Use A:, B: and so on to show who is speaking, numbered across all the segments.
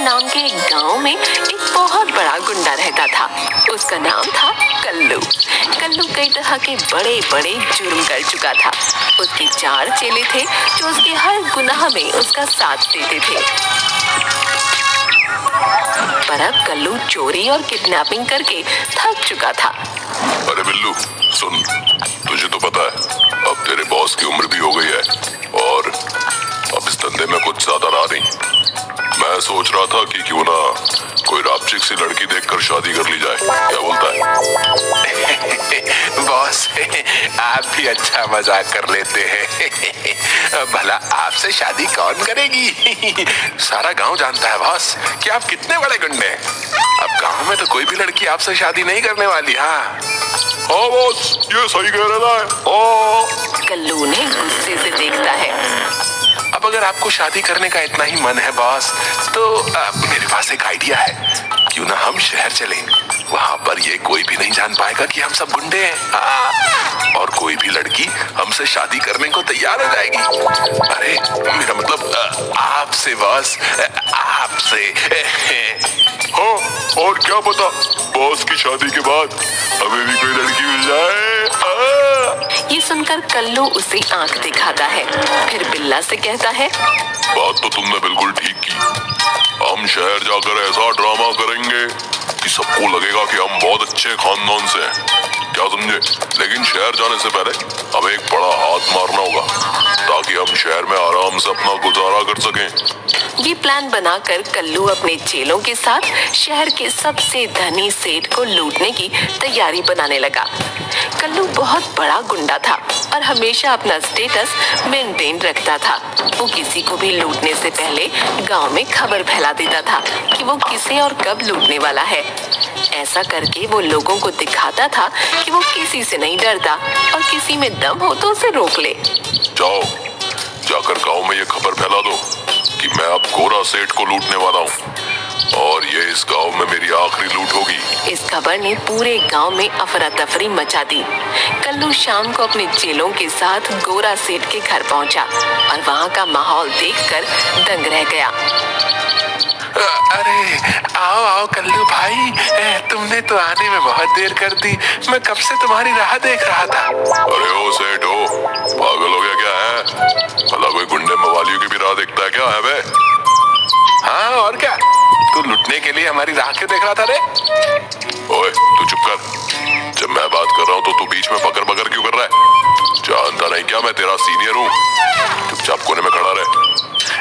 A: नाम के एक गांव में एक बहुत बड़ा गुंडा रहता था। उसका नाम था कल्लू। कल्लू कई तरह के बड़े बड़े जुर्म कर चुका था। उसके 4 चेले थे जो उसके हर गुनाह में उसका साथ देते थे। पर अब कल्लू चोरी और किडनैपिंग करके थक चुका था।
B: अरे बिल्लू सुन, तुझे तो पता है अब तेरे बॉस की उम्र भी हो गई है और अब इस धंधे में कुछ ज्यादा रहा नहीं। मैं सोच रहा था कि क्यों ना कोई रापचिक सी लड़की देखकर शादी कर ली जाए, क्या बोलता है?
C: बॉस आप भी अच्छा मजाक कर लेते हैं। भला आपसे शादी कौन करेगी? सारा गांव जानता है बॉस कि आप कितने बड़े गुंडे हैं। अब गांव में तो कोई भी लड़की आपसे शादी नहीं करने वाली। हाँ
B: बॉस ये सही कह रहा है।
A: कल्लू ने गुस्से से देखता है।
C: अब अगर आपको शादी करने का इतना ही मन है बॉस, तो मेरे पास एक आइडिया है। क्यों ना हम शहर चलें? वहाँ पर ये कोई भी नहीं जान पाएगा कि हम सब गुंडे हैं। और कोई भी लड़की हमसे शादी करने को तैयार हो जाएगी। अरे मेरा मतलब आपसे बॉस, आपसे।
B: हाँ, और क्या पता बॉस की शादी के बाद हमें भी कोई लड़की मिल जाए।
A: ये सुनकर कल्लू उसे आंख दिखाता है, फिर बिल्ला से कहता है,
B: बात तो तुमने बिल्कुल ठीक की। हम शहर जाकर ऐसा ड्रामा करेंगे कि सबको लगेगा कि हम बहुत अच्छे खानदान से हैं, क्या समझे? लेकिन शहर जाने से पहले हमें एक बड़ा हाथ मारना होगा ताकि हम शहर में आराम से अपना गुजारा कर सकें।
A: ये प्लान बनाकर कल्लू अपने चेलों के साथ शहर के सबसे धनी सेठ को लूटने की तैयारी बनाने लगा। कल्लू बहुत बड़ा गुंडा था और हमेशा अपना स्टेटस मेंटेन रखता था। वो किसी को भी लूटने से पहले गांव में खबर फैला देता था कि वो किसे और कब लूटने वाला है। ऐसा करके वो लोगों को दिखाता था कि वो किसी से नहीं डरता और किसी में दम हो तो उसे रोक ले।
B: जाओ, जाकर गांव में ये खबर फैला दो कि मैं अब गोरा सेठ को लूटने वाला हूँ और ये इस गांव में मेरी आखिरी लूट होगी।
A: इस खबर ने पूरे गांव में अफरा तफरी मचा दी। कल्लू शाम को अपने चेलों के साथ गोरा सेठ के घर पहुंचा और वहां का माहौल देखकर दंग रह गया।
C: अरे आओ आओ कल्लू भाई, तुमने तो आने में बहुत देर कर दी। मैं कब से तुम्हारी राह देख रहा था।
B: अरे ओ सेठ हो, पागल हो गया क्या है? भला कोई गुंडे मवालियों की भी राह देखता है क्या है बे?
C: हाँ और क्या, तू लुटने के लिए हमारी राह क्यों देख रहा था रे?
B: ओए तू चुप कर। जब मैं बात कर रहा हूँ तो तू बीच में बकर बकर क्यों कर रहा है? जानता नहीं क्या मैं तेरा सीनियर हूँ? चुपचाप कोने में खड़ा रहे।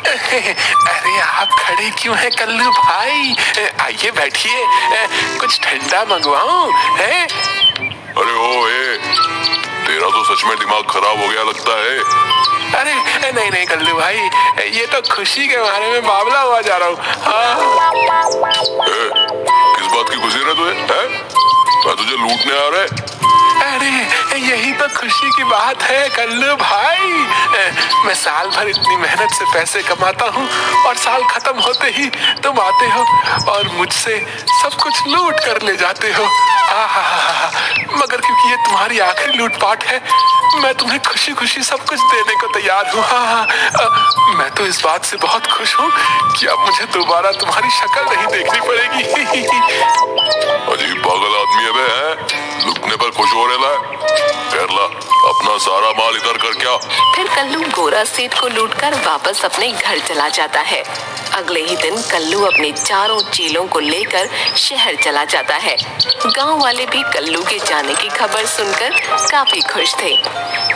C: अरे आप खड़े क्यों हैं कल्लू भाई? आइए बैठिए, कुछ ठंडा मंगवाऊं है?
B: अरे ओ तेरा तो सच में दिमाग खराब हो गया लगता है।
C: अरे नहीं नहीं कल्लू भाई, ये तो खुशी के मारे में बावला हुआ जा रहा हूँ।
B: किस बात की खुशी है तुझे? मैं तुझे लूटने आ रहा है?
C: अरे यही तो खुशी की बात है कल्लू भाई। मैं साल भर इतनी मेहनत से पैसे कमाता हूँ और साल खत्म होते ही तुम आते हो और मुझसे सब कुछ लूट कर ले जाते हो। मगर क्योंकि ये तुम्हारी आखिरी लूटपाट है, मैं तुम्हें खुशी खुशी सब कुछ देने को तैयार हूँ। मैं तो इस बात से बहुत खुश हूँ कि अब मुझे दोबारा तुम्हारी शक्ल नहीं देखनी पड़ेगी।
B: अजीब पागल आदमी है बे, है? लुटने पर खुश हो रहा है? ला, अपना सारा माल इधर कर क्या।
A: फिर कल्लू गोरा सेठ को लूटकर वापस अपने घर चला जाता है। अगले ही दिन कल्लू अपने चारों चेलों को लेकर शहर चला जाता है। गांव वाले भी कल्लू के जाने की खबर सुनकर काफी खुश थे।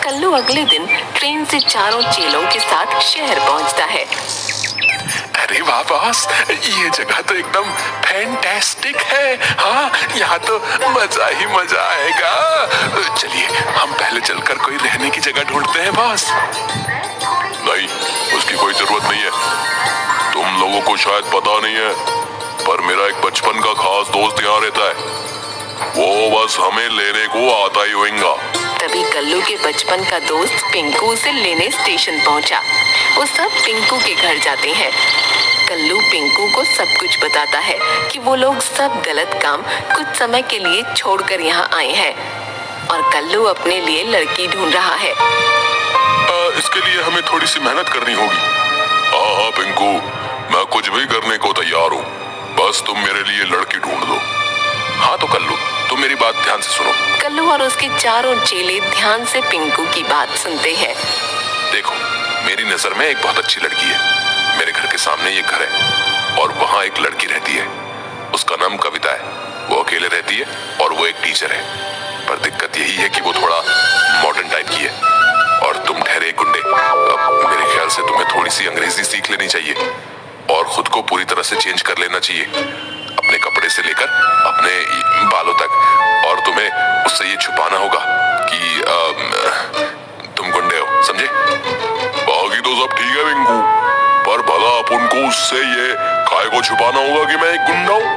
A: कल्लू अगले दिन ट्रेन से चारों चेलों के साथ शहर पहुंचता है।
C: अरे वाह बॉस, ये जगह तो एकदम फैंटास्टिक है। हाँ, यहाँ तो मजा ही मजा आएगा। चलिए हम पहले चलकर कोई रहने की जगह ढूंढते हैं बॉस।
B: नहीं, उसकी कोई जरूरत नहीं है। तुम लोगों को शायद पता नहीं है, पर मेरा एक बचपन का खास दोस्त यहाँ रहता है। वो बस हमें लेने को आता ही होगा।
A: तभी कल्लू के बचपन का दोस्त पिंकू उसे लेने स्टेशन पहुंचा। वो सब पिंकू के घर जाते हैं। कल्लू पिंकू को सब कुछ बताता है कि वो लोग सब गलत काम कुछ समय के लिए छोड़कर यहाँ आए हैं और कल्लू अपने लिए लड़की ढूंढ रहा है।
B: इसके लिए हमें थोड़ी सी मेहनत करनी होगी। हाँ हाँ पिंकू, मैं कुछ भी करने को तैयार हूँ।
A: उसके चारों चेले ध्यान से पिंकू की बात सुनते हैं।
B: देखो, मेरी नजर में एक बहुत अच्छी लड़की है। मेरे घर के सामने ये घर है और वहाँ एक लड़की रहती है। उसका नाम कविता है। वो अकेले रहती है और वो एक टीचर है। पर दिक्कत यही है कि वो थोड़ा मॉडर्न टाइप की है और तुम ठहरे गुंडे। अब मेरे ख्याल से तुम्हें थोड़ी सी अंग्रेजी सीख लेनी चाहिए और खुद को पूरी तरह से चेंज कर लेना चाहिए, अपने कपड़े से लेकर अपने बालों तक। और तुम्हें उससे ये छुपाना होगा कि तुम गुंडे हो, समझे? बाकी तो सब ठीक है पिंकू, पर भला अपन को उससे ये काय को छुपाना होगा कि मैं एक गुंडा हूँ?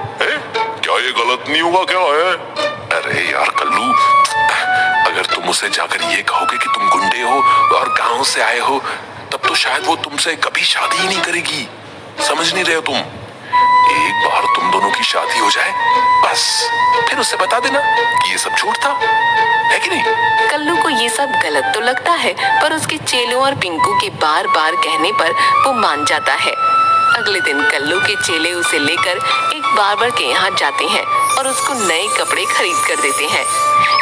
B: क्या ये गलत नहीं होगा? क्या है? अरे यार कल्लू, अगर तुम उसे जाकर ये कहोगे कि तुम गुंडे हो और गांव से आए हो, तब तो शायद वो तुमसे कभी शादी ही नहीं करेगी। समझ नहीं रहे हो तुम? एक बार तुम दोनों की शादी हो जाए, बस फिर उसे बता देना कि ये सब झूठ था, है कि नहीं?
A: कल्लू को ये सब गलत तो लगता है, पर उसके चेलों और पिंकू के बार बार कहने पर वो मान जाता है। अगले दिन कल्लू के चेले उसे लेकर एक बार्बर के यहाँ जाते हैं और उसको नए कपड़े खरीद कर देते हैं।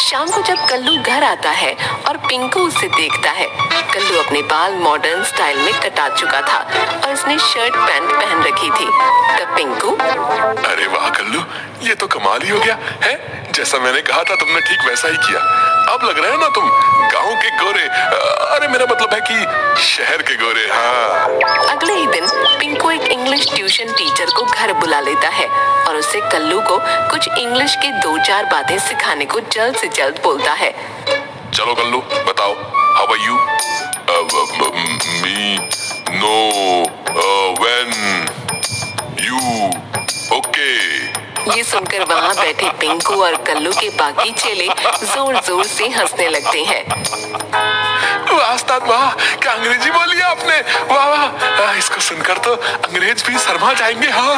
A: शाम को जब कल्लू घर आता है और पिंकू उसे देखता है, कल्लू अपने बाल मॉडर्न स्टाइल में कटा चुका था और उसने शर्ट पैंट पहन रखी थी। तब पिंकू,
B: अरे वाह कल्लू, ये तो कमाल ही हो गया है। जैसा मैंने कहा था तुमने ठीक वैसा ही किया। अब लग रहा है ना तुम गांव के गोरे, अरे मेरा मतलब है कि शहर के गोरे। हाँ।
A: अगले ही दिन पिंकू एक इंग्लिश ट्यूशन टीचर को घर बुला लेता है और उससे कल्लू को कुछ इंग्लिश के 2-4 बातें सिखाने को जल्द से जल्द बोलता है।
B: चलो कल्लू बताओ, how are you? Me no when you okay.
A: ये सुनकर वहाँ बैठे पिंकू और कल्लू के बाकी चेले जोर जोर से हंसने लगते हैं।
C: वाह उस्ताद वाह, क्या अंग्रेजी बोली आपने, वाह वाह। इसको सुनकर तो अंग्रेज भी शर्मा जाएंगे। हाँ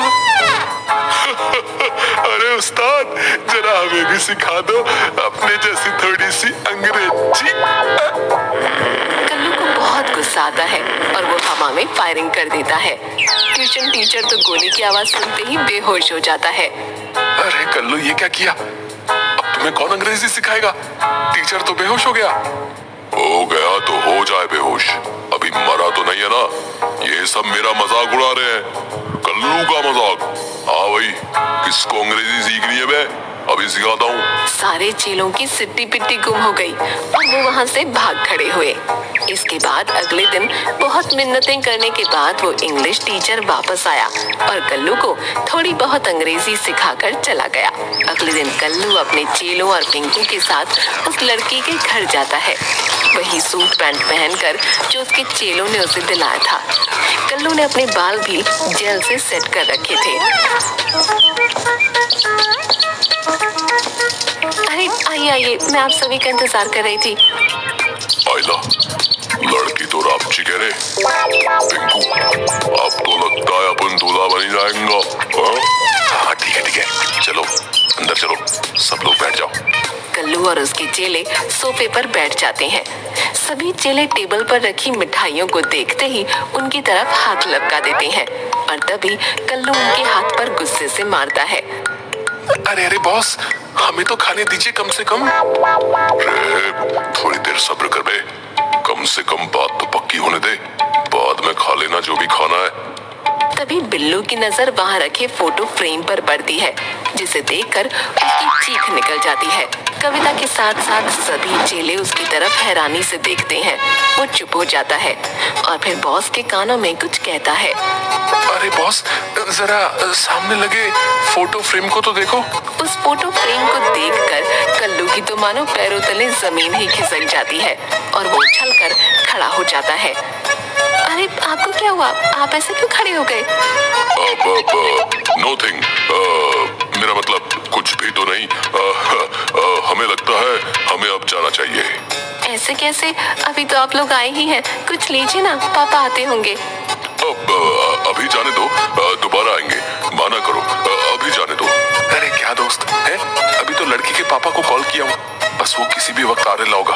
C: अरे उस्ताद, जरा हमें भी सिखा दो अपने जैसी थोड़ी सी अंग्रेजी।
A: कल्लू को बहुत गुस्सा आता है और वो हवा में फायरिंग कर देता है। ट्यूशन टीचर तो गोली की आवाज सुनते ही बेहोश हो जाता है।
C: अरे कल्लू, ये क्या किया? अब तुम्हें कौन अंग्रेजी सिखाएगा? टीचर तो बेहोश हो गया।
B: हो गया तो हो जाए बेहोश, अभी मरा तो नहीं है ना। ये सब मेरा मजाक उड़ा रहे हैं, कल्लू का मजाक। हाँ भाई, किसको अंग्रेजी सीखनी है? मैं अभी सिखाता हूँ।
A: सारे चेलों की सिट्टी पिट्टी गुम हो गई और वो वहाँ से भाग खड़े हुए। इसके बाद अगले दिन बहुत मिन्नतें करने के बाद वो इंग्लिश टीचर वापस आया और कल्लू को थोड़ी बहुत अंग्रेजी सिखाकर चला गया। अगले दिन कल्लू अपने चेलों और पिंकू के साथ उस लड़की के घर जाता है, वही सूट पैंट पहनकर जो उसके चेलों ने उसे दिलाया था। कल्लू ने अपने बाल भी जेल से सेट कर रखे थे। अरे आइए आइए, मैं आप सभी का इंतजार कर रही थी।
B: आइला, लड़की तो रापची कह रहे। पिंकू, अब तो लगता है अपन दूल्हा बन जाएंगा। हाँ ठीक है, चलो अंदर चलो, सब लोग बैठ जाओ।
A: कल्लू और उसके चेले सोफे पर बैठ जाते हैं। सभी चेले टेबल पर रखी मिठाइयों को देखते ही उनकी तरफ हाथ लपका देते हैं और तभी कल्लू उनके हाथ पर गुस्से से मारता है।
C: अरे अरे बॉस, हमें तो खाने दीजिए कम से कम।
B: अरे थोड़ी देर सब्र कर बे, कम से कम बात तो पक्की होने दे, बाद में खा लेना जो भी खाना है।
A: तभी बिल्लू की नजर वहाँ रखे फोटो फ्रेम पर पड़ती है, जिसे देखकर उसकी चीख निकल जाती है। कविता के साथ साथ सभी चेले उसकी तरफ हैरानी से देखते हैं। वो चुप हो जाता है और फिर बॉस के कानों में कुछ कहता है।
C: अरे बॉस, जरा सामने लगे फोटो फ्रेम को तो देखो।
A: उस फोटो फ्रेम को देखकर कल्लू की तो मानो पैरों तले जमीन ही खिसक जाती है और वो उछलकर खड़ा हो जाता है। अरे आपको क्या हुआ? आप ऐसे क्यों खड़े हो गए?
B: नोथिंग, मेरा मतलब कुछ भी तो नहीं। हमें लगता है हमें अब जाना चाहिए।
A: ऐसे कैसे? अभी तो आप लोग आए ही हैं, कुछ लीजिए ना, पापा आते होंगे।
B: अभी जाने दो, दोबारा आएंगे, माना करो, अभी जाने दो।
C: अरे क्या दोस्त है, अभी तो लड़की के पापा को कॉल किया हूँ, बस वो किसी भी वक्त आने लाओगा।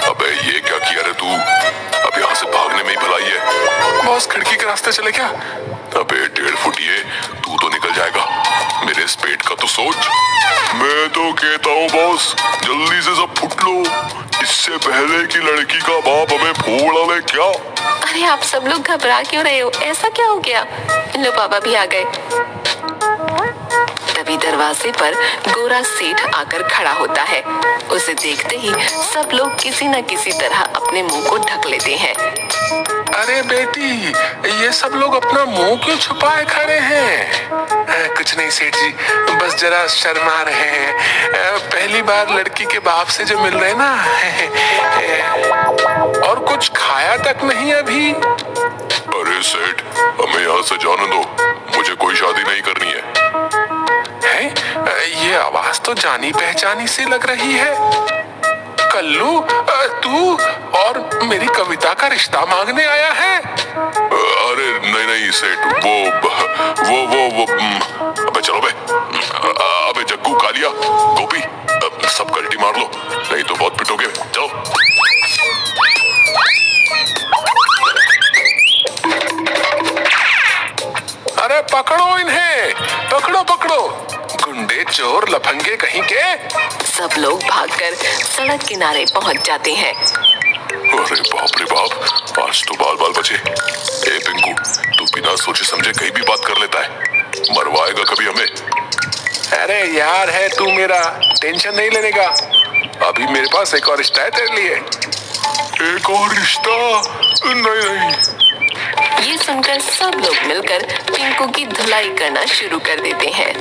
B: अबे ये क्या किया रे तू? अब यहाँ से भागने में ही भलाई है।
C: बॉस खिड़की के रास्ते चले क्या?
B: अबे 1.5 फुटिए, तू तो निकल जाएगा। मेरे इस पेट का तो सोच। मैं मैं तो कहता हूँ बॉस, जल्दी से सब फुट लो, इससे पहले कि लड़की का बाप हमें फोड़ ले। क्या?
A: अरे आप सब लोग घबरा क्यों रहे हो? ऐसा क्या हो गया? लो बाबा भी आ गए। तभी दरवाजे पर गोरा सेठ आकर खड़ा होता है। उसे देखते ही सब लोग किसी न किसी तरह अपने मुंह को ढक लेते हैं।
C: अरे बेटी, ये सब लोग अपना मुंह क्यों छुपाए खड़े हैं? कुछ नहीं सेठ जी, बस जरा शर्मा रहे हैं। पहली बार लड़की के बाप से जो मिल रहे ना। और कुछ खाया तक नहीं अभी।
B: अरे सेठ, हमें यहाँ से जाने दो, मुझे कोई शादी नहीं करनी है।
C: ये आवाज तो जानी पहचानी सी लग रही है। कल्लू, तू और मेरी कविता का रिश्ता मांगने आया है?
B: अरे नहीं सेठ, वो अबे चलो बे। अबे जग्गू, कालिया, गोपी, सब कल्टी मार लो, नहीं तो बहुत पिटोगे। चलो।
C: अरे पकड़ो इन्हें, पकड़ो पकड़ो, गुंडे चोर लफंगे कहीं के।
A: सब लोग भागकर सड़क किनारे पहुंच जाते हैं।
B: अरे बाप रे बाप, आज तो बाल बाल बचे। ए पिंकू, तू बिना सोचे समझे कहीं भी बात कर लेता है, मरवाएगा कभी हमें।
C: अरे यार है तू मेरा, टेंशन नहीं लेने का। अभी मेरे पास एक और रिश्ता है तेरे लिए।
B: एक और रिश्ता? नहीं।
A: ये सुनकर सब लोग मिलकर पिंकू की धुलाई करना शुरू कर देते हैं।